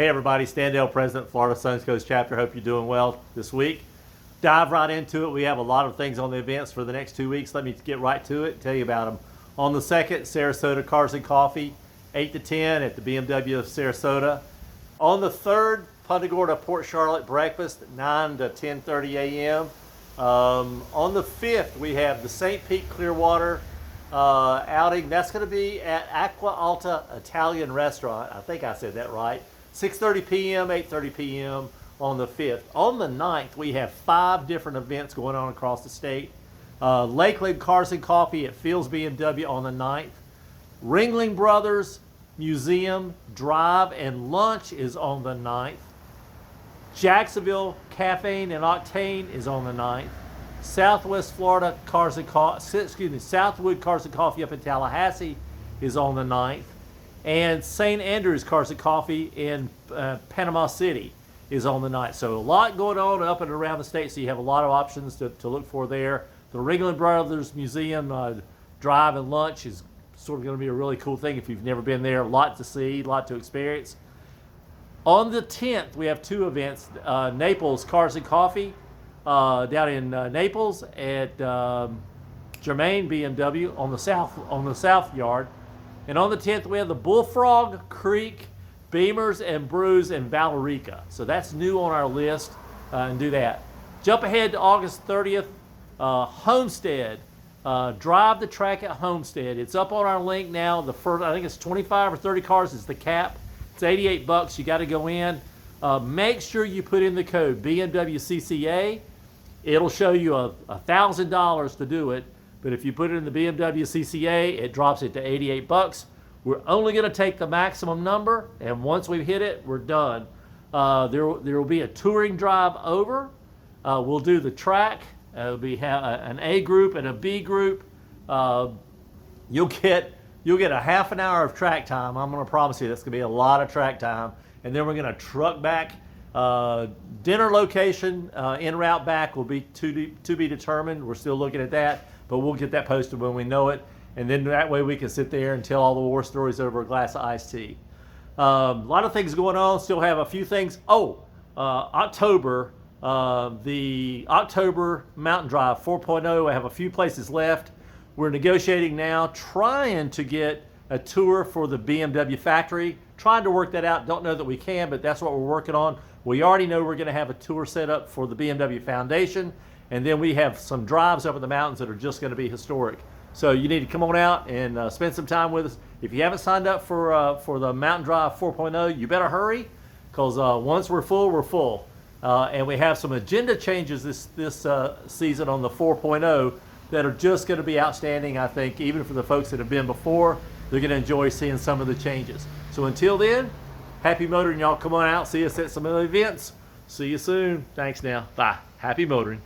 Hey everybody, Stan Dale, President, Florida Sun's Coast Chapter. Hope you're doing well this week. Dive right into it. We have a lot of things on the events for the next 2 weeks. Let me get right to it, tell you about them. On the 2nd, Sarasota Cars and Coffee, 8 to 10 at the BMW of Sarasota. On the 3rd, Punta Gorda, Port Charlotte breakfast, 9 to 10:30 a.m. On the 5th, we have the St. Pete Clearwater outing. That's going to be at Aqua Alta Italian Restaurant. I think I said that right. 6:30 p.m., 8:30 p.m. on the 5th. On the 9th, we have 5 different events going on across the state. Lakeland Cars and Coffee at Fields BMW on the 9th. Ringling Brothers Museum Drive and Lunch is on the 9th. Jacksonville Caffeine and Octane is on the 9th. Southwood Cars and Coffee up in Tallahassee is on the 9th. And St. Andrews Cars and Coffee in Panama City is on the 9th. So a lot going on up and around the state, so you have a lot of options to look for there. The Ringling Brothers Museum Drive and Lunch is sort of going to be a really cool thing if you've never been there. A lot to see, a lot to experience. On the 10th, we have 2 events. Naples Cars and Coffee down in Naples at Germaine BMW on the south yard. And on the 10th, we have the Bullfrog, Creek, Bimmers, and Brews in Valrica. So that's new on our list, and do that. Jump ahead to August 30th, Homestead. Drive the track at Homestead. It's up on our link now. The first, I think it's 25 or 30 cars is the cap. It's $88. You got to go in. Make sure you put in the code BMWCCA. It'll show you $1,000 to do it. But if you put it in the BMWCCA, it drops it to $88. We're only going to take the maximum number, and once we hit it, we're done. There will be a touring drive over. We'll do the track. It'll be an A group and a B group. You'll get a half an hour of track time. I'm going to promise you that's going to be a lot of track time. And then we're going to truck back. Dinner location en route back will be to be determined. We're still looking at that, but we'll get that posted when we know it. And then that way we can sit there and tell all the war stories over a glass of iced tea. A lot of things going on. Still have a few things. October, the October Mountain Drive 4.0. I have a few places left. We're negotiating now, trying to get a tour for the BMW factory. Trying to work that out. Don't know that we can, but that's what we're working on. We already know we're going to have a tour set up for the BMW Foundation, and then we have some drives up in the mountains that are just going to be historic. So you need to come on out and spend some time with us. If you haven't signed up for the Mountain Drive 4.0, you better hurry, because once we're full, we're full. And we have some agenda changes this season on the 4.0 that are just going to be outstanding, I think, even for the folks that have been before. They're going to enjoy seeing some of the changes. So until then, happy motoring, y'all. Come on out, see us at some of the events. See you soon. Thanks now. Bye. Happy motoring.